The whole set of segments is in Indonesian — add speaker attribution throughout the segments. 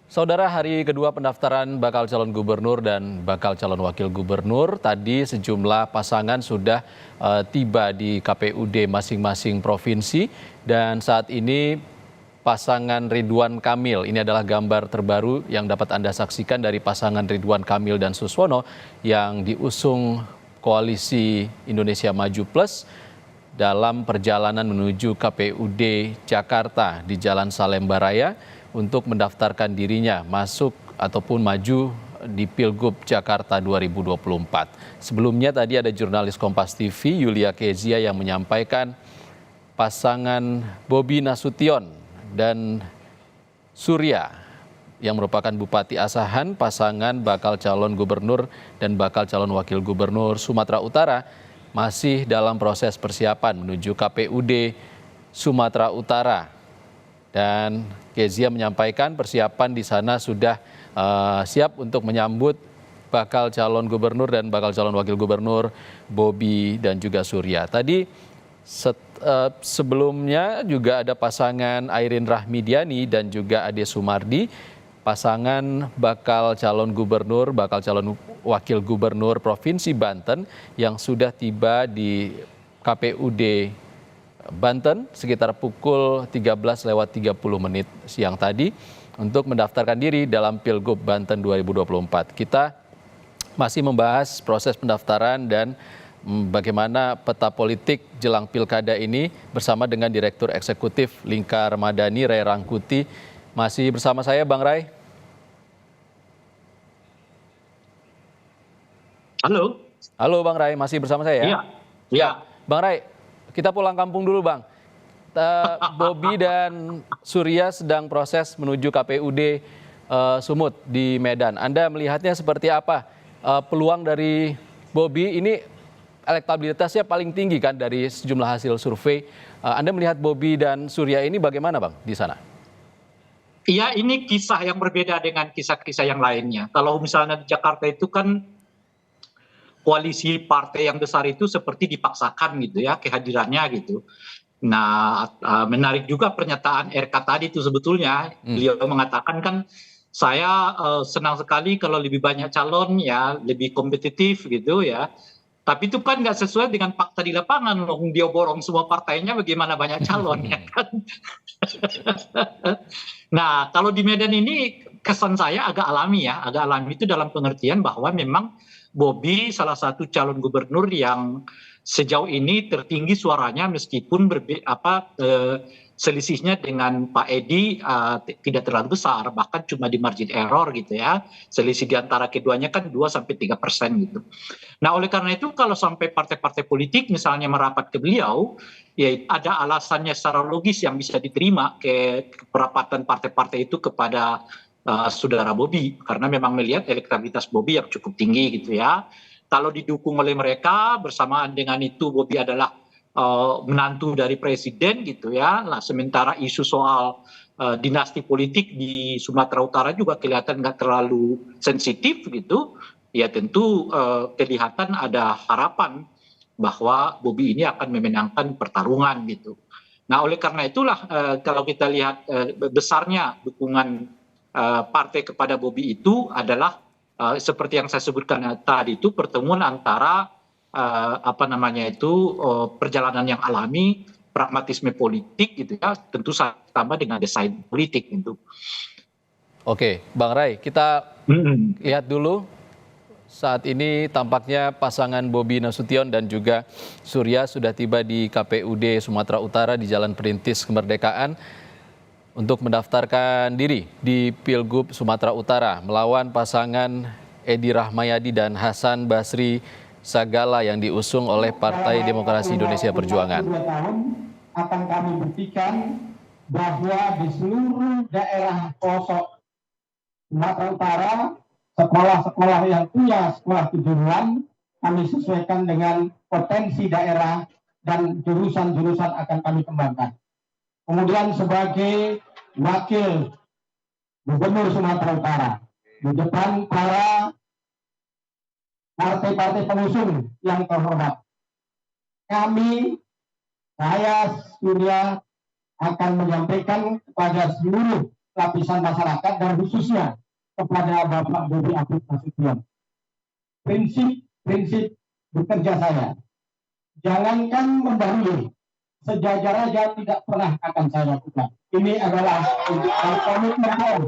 Speaker 1: Saudara, hari kedua pendaftaran bakal calon gubernur dan bakal calon wakil gubernur, tadi sejumlah pasangan sudah tiba di KPUD masing-masing provinsi dan saat ini pasangan Ridwan Kamil, ini adalah gambar terbaru yang dapat Anda saksikan dari pasangan Ridwan Kamil dan Suswono yang diusung Koalisi Indonesia Maju Plus dalam perjalanan menuju KPUD Jakarta di Jalan Salemba Raya untuk mendaftarkan dirinya masuk ataupun maju di Pilgub Jakarta 2024. Sebelumnya tadi ada jurnalis Kompas TV Yulia Kezia yang menyampaikan pasangan Bobi Nasution dan Surya yang merupakan Bupati Asahan, pasangan bakal calon gubernur dan bakal calon wakil gubernur Sumatera Utara masih dalam proses persiapan menuju KPUD Sumatera Utara. Dan Kezia menyampaikan persiapan di sana sudah siap untuk menyambut bakal calon gubernur dan bakal calon wakil gubernur Bobi dan juga Surya. Tadi sebelumnya juga ada pasangan Airin Rahmidiani dan juga Ade Sumardi, pasangan bakal calon gubernur, bakal calon wakil gubernur Provinsi Banten yang sudah tiba di KPUD Banten sekitar pukul 13.30 siang tadi untuk mendaftarkan diri dalam Pilgub Banten 2024. Kita masih membahas proses pendaftaran dan bagaimana peta politik jelang pilkada ini bersama dengan Direktur Eksekutif Lingkar Madani, Ray Rangkuti. Masih bersama saya, Bang Ray.
Speaker 2: Halo.
Speaker 1: Halo Bang Ray, masih bersama saya?
Speaker 2: Iya. Iya.
Speaker 1: Bang Ray, kita pulang kampung dulu, Bang. Bobi dan Surya sedang proses menuju KPUD Sumut di Medan. Anda melihatnya seperti apa? Peluang dari Bobi ini elektabilitasnya paling tinggi kan dari sejumlah hasil survei. Anda melihat Bobi dan Surya ini bagaimana, Bang, di sana?
Speaker 2: Iya, ini kisah yang berbeda dengan kisah-kisah yang lainnya. Kalau misalnya di Jakarta itu kan koalisi partai yang besar itu seperti dipaksakan gitu ya kehadirannya gitu. Nah, menarik juga pernyataan RK tadi itu sebetulnya. Beliau mengatakan kan saya senang sekali kalau lebih banyak calon ya, lebih kompetitif gitu ya. Tapi itu kan nggak sesuai dengan fakta di lapangan. Dia borong semua partainya bagaimana banyak calon ya kan. Nah, kalau di Medan ini kesan saya agak alami ya. Agak alami itu dalam pengertian bahwa memang Bobi salah satu calon gubernur yang sejauh ini tertinggi suaranya meskipun selisihnya dengan Pak Edi tidak terlalu besar, bahkan cuma di margin error gitu ya. Selisih di antara keduanya kan 2-3% gitu. Nah, oleh karena itu kalau sampai partai-partai politik misalnya merapat ke beliau, ya ada alasannya secara logis yang bisa diterima ke perapatan partai-partai itu kepada saudara Bobi, karena memang melihat elektabilitas Bobi yang cukup tinggi gitu ya. Kalau didukung oleh mereka, bersamaan dengan itu Bobi adalah menantu dari presiden gitu ya. Nah, sementara isu soal dinasti politik di Sumatera Utara juga kelihatan nggak terlalu sensitif gitu. Ya tentu kelihatan ada harapan bahwa Bobi ini akan memenangkan pertarungan gitu. Nah, oleh karena itulah kalau kita lihat besarnya dukungan partai kepada Bobi itu adalah seperti yang saya sebutkan tadi itu pertemuan antara perjalanan yang alami, pragmatisme politik gitu ya, tentu sama dengan desain politik gitu.
Speaker 1: Oke, Bang Ray, kita lihat dulu. Saat ini tampaknya pasangan Bobi Nasution dan juga Surya sudah tiba di KPUD Sumatera Utara di Jalan Perintis Kemerdekaan untuk mendaftarkan diri di Pilgub Sumatera Utara melawan pasangan Edi Rahmayadi dan Hasan Basri Sagala yang diusung oleh Partai Demokrasi Indonesia Perjuangan.
Speaker 3: 2 tahun akan kami buktikan bahwa di seluruh daerah pelosok Sumatera Utara, sekolah-sekolah yang punya sekolah kejuruan kami sesuaikan dengan potensi daerah dan jurusan-jurusan akan kami kembangkan. Kemudian sebagai wakil gubernur Sumatera Utara di depan para partai-partai pengusung yang terhormat, saya Surya akan menyampaikan kepada seluruh lapisan masyarakat dan khususnya kepada Bapak Bobi Afif Nasution. Prinsip bekerja saya, jangankan mendahului, sejajar aja tidak pernah akan saya lakukan. Ini adalah komitmen saya.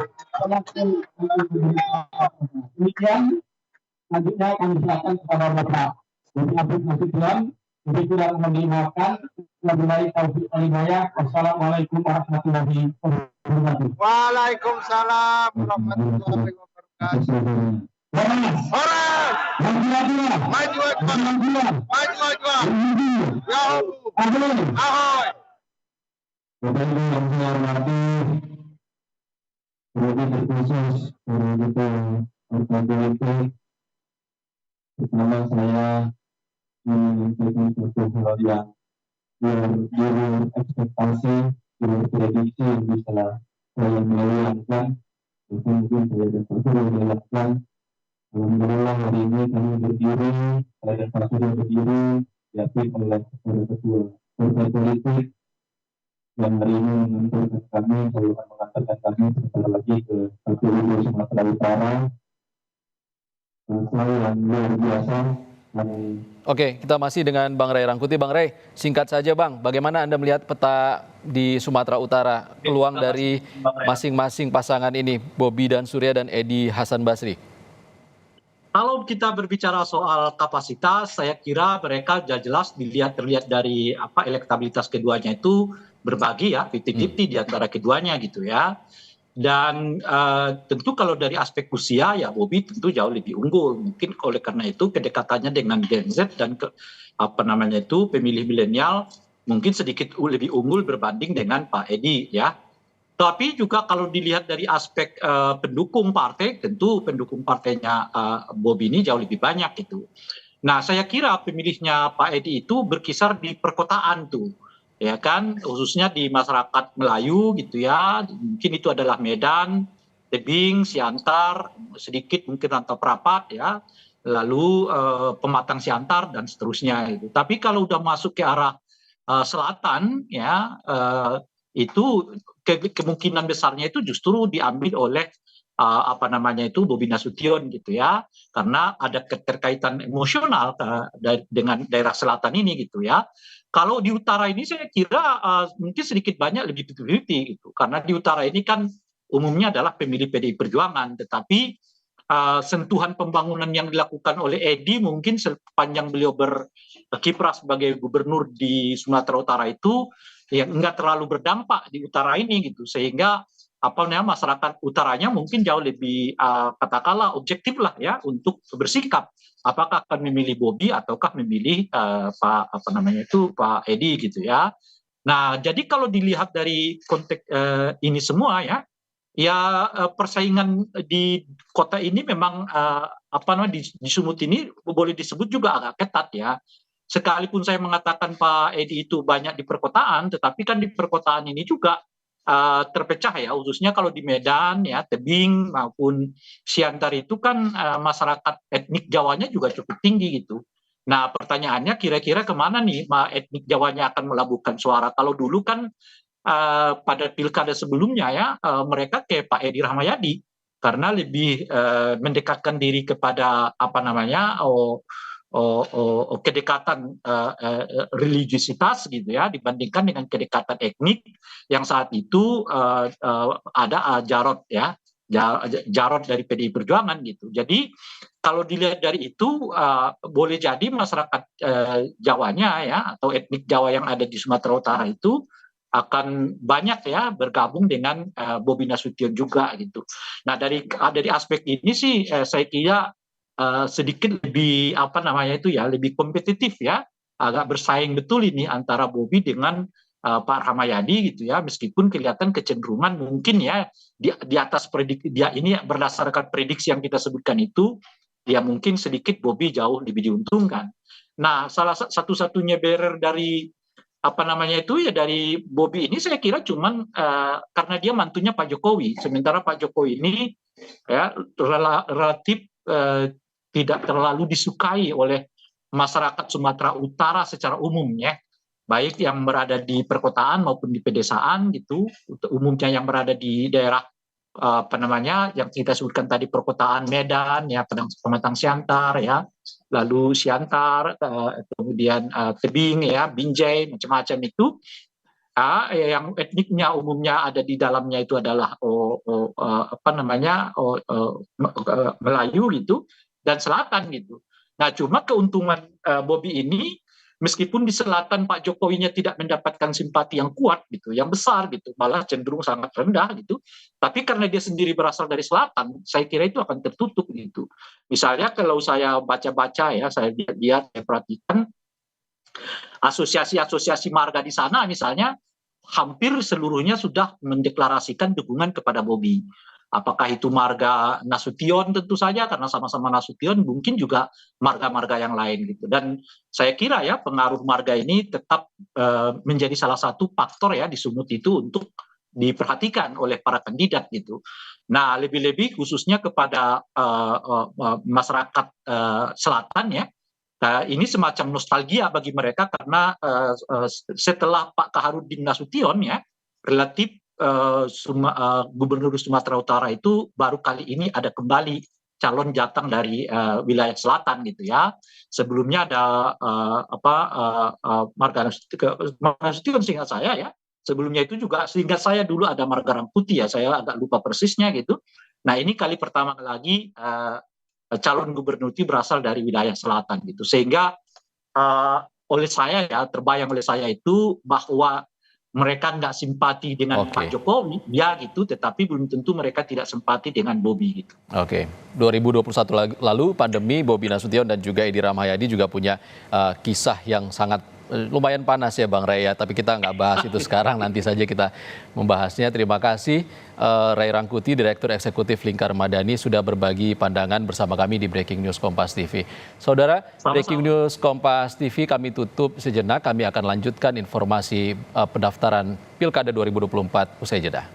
Speaker 3: Demikian, selanjutnya kami silakan kepada Bapak Bobi Afif Nasution. Lebih kurang mendengarkan, wabillahi taufiq wal hidayah. Wassalamualaikum warahmatullahi wabarakatuh.
Speaker 4: Waalaikumsalam warahmatullahi wabarakatuh. Orang maju ahoy.
Speaker 3: Bapak Ibu yang saya hormati, terlebih terkhusus kita partai politik, pertama saya menyampaikan suatu hal yang luar ekspektasi, luar prediksi yang bisa saya bayangkan, mungkin saya dapat bayangkan. Alhamdulillah hari ini kami berdiri, saya dan Pak Surya berdiri, diapit oleh ketua partai politik yang hari ini mengantarkan kami, saya akan mengantarkan kami sebentar lagi ke KPU Sumatera Utara. Saya yang luar biasa.
Speaker 1: Oke, kita masih dengan Bang Ray Rangkuti. Bang Ray, singkat saja Bang, bagaimana Anda melihat peta di Sumatera Utara, peluang dari masing-masing pasangan ini, Bobi dan Surya dan Edi Hasan Basri?
Speaker 2: Kalau kita berbicara soal kapasitas, saya kira mereka jelas terlihat dari elektabilitas keduanya itu berbagi ya, 50-50 di antara keduanya gitu ya. Dan tentu kalau dari aspek usia ya Bobi tentu jauh lebih unggul. Mungkin oleh karena itu kedekatannya dengan Gen Z dan pemilih milenial mungkin sedikit lebih unggul berbanding dengan Pak Edi ya. Tapi juga kalau dilihat dari aspek pendukung partai, tentu pendukung partainya Bobi ini jauh lebih banyak gitu. Nah saya kira pemilihnya Pak Edi itu berkisar di perkotaan tuh. Ya kan, khususnya di masyarakat Melayu gitu ya, mungkin itu adalah Medan, Tebing, Siantar, sedikit mungkin Rantau Prapat ya, lalu Pematang Siantar dan seterusnya gitu. Tapi kalau udah masuk ke arah selatan ya, itu kemungkinan besarnya itu justru diambil oleh Bobi Nasution gitu ya, karena ada keterkaitan emosional dengan daerah selatan ini gitu ya. Kalau di utara ini saya kira mungkin sedikit banyak lebih 50-50 gitu, karena di utara ini kan umumnya adalah pemilih PDI Perjuangan, tetapi sentuhan pembangunan yang dilakukan oleh Edi mungkin sepanjang beliau berkiprah sebagai gubernur di Sumatera Utara itu yang enggak terlalu berdampak di utara ini gitu, sehingga masyarakat utaranya mungkin jauh lebih katakanlah objektif lah ya untuk bersikap apakah akan memilih Bobi ataukah memilih Pak Edi gitu ya. Nah jadi kalau dilihat dari konteks ini semua ya persaingan di kota ini memang di Sumut ini boleh disebut juga agak ketat ya. Sekalipun saya mengatakan Pak Edi itu banyak di perkotaan, tetapi kan di perkotaan ini juga terpecah ya, khususnya kalau di Medan ya, Tebing maupun Siantar itu kan masyarakat etnik Jawanya juga cukup tinggi gitu. Nah pertanyaannya kira-kira kemana nih etnik Jawanya akan melabuhkan suara? Kalau dulu kan pada pilkada sebelumnya ya mereka ke Pak Edi Rahmayadi karena lebih mendekatkan diri kepada kedekatan religiusitas gitu ya dibandingkan dengan kedekatan etnik yang saat itu ada Jarod dari PDI Perjuangan gitu. Jadi kalau dilihat dari itu boleh jadi masyarakat Jawanya ya atau etnik Jawa yang ada di Sumatera Utara itu akan banyak ya bergabung dengan Bobi Nasution juga gitu. Nah dari aspek ini sih saya kira sedikit lebih lebih kompetitif ya, agak bersaing betul ini antara Bobi dengan Pak Rahmayadi gitu ya, meskipun kelihatan kecenderungan mungkin ya di atas prediksi dia ini berdasarkan prediksi yang kita sebutkan itu dia mungkin sedikit Bobi jauh lebih diuntungkan. Nah salah satu-satunya barrier dari dari Bobi ini saya kira cuman karena dia mantunya Pak Jokowi, sementara Pak Jokowi ini ya relatif tidak terlalu disukai oleh masyarakat Sumatera Utara secara umum ya, baik yang berada di perkotaan maupun di pedesaan gitu, umumnya yang berada di daerah apa namanya yang kita sebutkan tadi perkotaan Medan ya, Pematang Siantar ya, lalu Siantar, kemudian Tebing ya, Binjai, macam-macam itu. Yang etniknya umumnya ada di dalamnya itu adalah apa namanya Melayu gitu dan Selatan gitu. Nah, cuma keuntungan Bobi ini meskipun di selatan Pak Jokowinya tidak mendapatkan simpati yang kuat gitu, yang besar gitu, malah cenderung sangat rendah gitu. Tapi karena dia sendiri berasal dari selatan, saya kira itu akan tertutup gitu. Misalnya kalau saya baca-baca ya, saya lihat, saya perhatikan asosiasi-asosiasi marga di sana misalnya hampir seluruhnya sudah mendeklarasikan dukungan kepada Bobi. Apakah itu marga Nasution tentu saja karena sama-sama Nasution, mungkin juga marga-marga yang lain gitu. Dan saya kira ya pengaruh marga ini tetap menjadi salah satu faktor ya di Sumut itu untuk diperhatikan oleh para kandidat gitu. Nah, lebih-lebih khususnya kepada masyarakat selatan ya. Ini semacam nostalgia bagi mereka karena setelah Pak Kaharudin Nasution ya relatif Gubernur Sumatera Utara itu baru kali ini ada kembali calon jateng dari wilayah selatan gitu ya. Sebelumnya ada Marga Nasution seingat saya ya. Sebelumnya itu juga seingat saya dulu ada Marga Rangkuti ya. Saya agak lupa persisnya gitu. Nah, ini kali pertama lagi calon gubernur itu berasal dari wilayah selatan gitu, sehingga oleh saya ya terbayang oleh saya itu bahwa mereka nggak simpati dengan Pak Jokowi ya gitu, tetapi belum tentu mereka tidak simpati dengan Bobi gitu.
Speaker 1: 2021 lalu pandemi, Bobi Nasution dan juga Edi Rahmayadi juga punya kisah yang sangat lumayan panas ya Bang Ray ya, tapi kita nggak bahas itu sekarang, nanti saja kita membahasnya. Terima kasih Ray Rangkuti, Direktur Eksekutif Lingkar Madani sudah berbagi pandangan bersama kami di Breaking News Kompas TV. Saudara, Breaking News Kompas TV kami tutup sejenak, kami akan lanjutkan informasi pendaftaran Pilkada 2024 usai jeda.